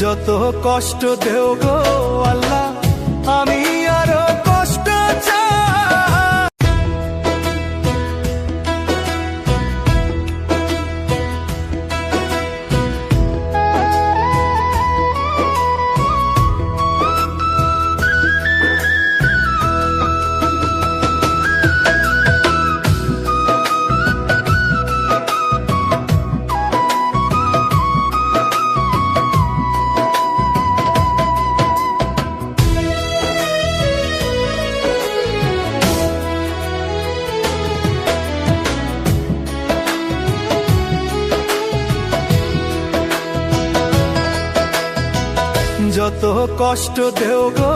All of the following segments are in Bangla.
যত কষ্ট দেও গো আল্লাহ, আমি আরো কষ্ট চাই। যত কষ্ট দেও গো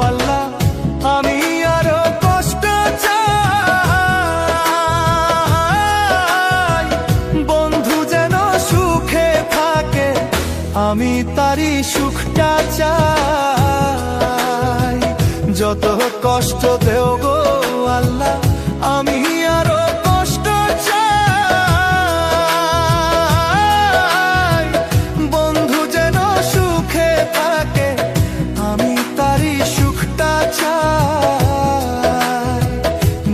আল্লাহ, আমি আরো কষ্ট চাই। বন্ধু যেন সুখে থাকে, আমি তারই সুখটা চাই। যত কষ্ট দেও গো আল্লাহ, আমি আরো কষ্ট চাই। বন্ধু যেন সুখে থাকে, আমি তারই সুখটা চাই।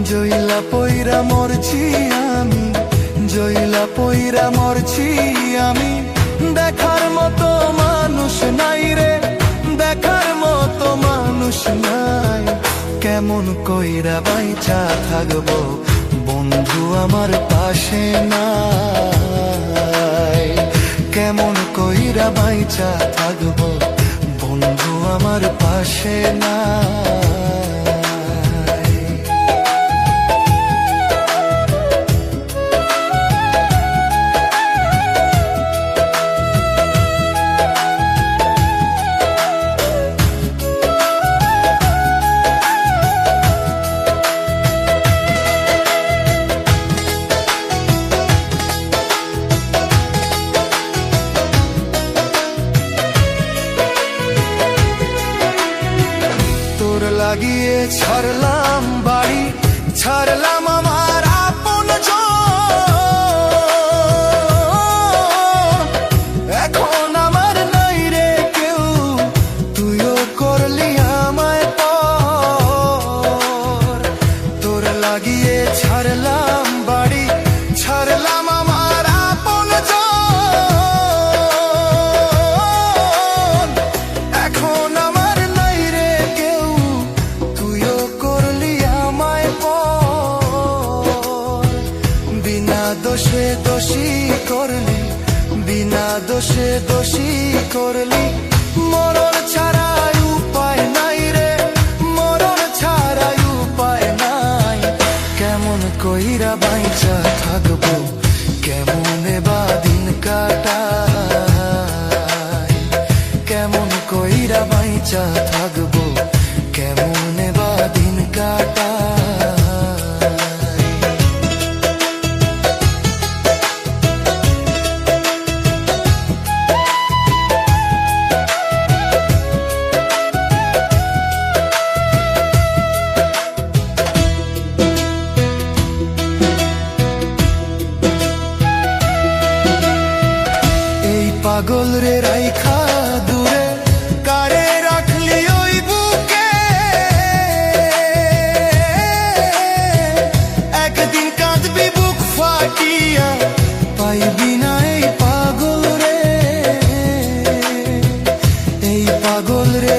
জইলা পইরা মরছি আমি, জইলা পইরা মরছি আমি, দেখার মতো মানুষ নাই রে, দেখার মতো মানুষ নাই। কেমন কইরা বাইচা থাকবো বন্ধু আমার পাশে নাই। কেমন কইরা বাইচা থাকবো বন্ধু আমার পাশে নাই। লাগিয়ে ছাড়লাম বাড়ি, ছাড়লাম আমার আপন জন। এখন আমার নাই রে কেউ, তুইও করলি আমায় পর। তোর লাগিয়ে ছাড়লাম বাড়ি, ছাড়লাম আমার আপন জন। এখন আমার নাই রে কেউ, তুইও করলি আমায় পর। বিনা দোষে দোষী করলি, বিনা দোষে দোষী করলি। মরণ ছাড়াই উপায় নাই রে, মরণ ছাড়াই উপায় নাই। কেমন কইরা বাইচা থাকবো, কেমনে বা দিন কাটাই। কেমন কইরা বাইচা থাকবো, কেমনে বা দিন কাটাই। এই পাগল রে রাইখা দূরে, কারে রাখলি ওই বুকে। একদিন কাঁদবি বুক ফাটিয়া, পাইবি না এই পাগল রে। এই পাগল রে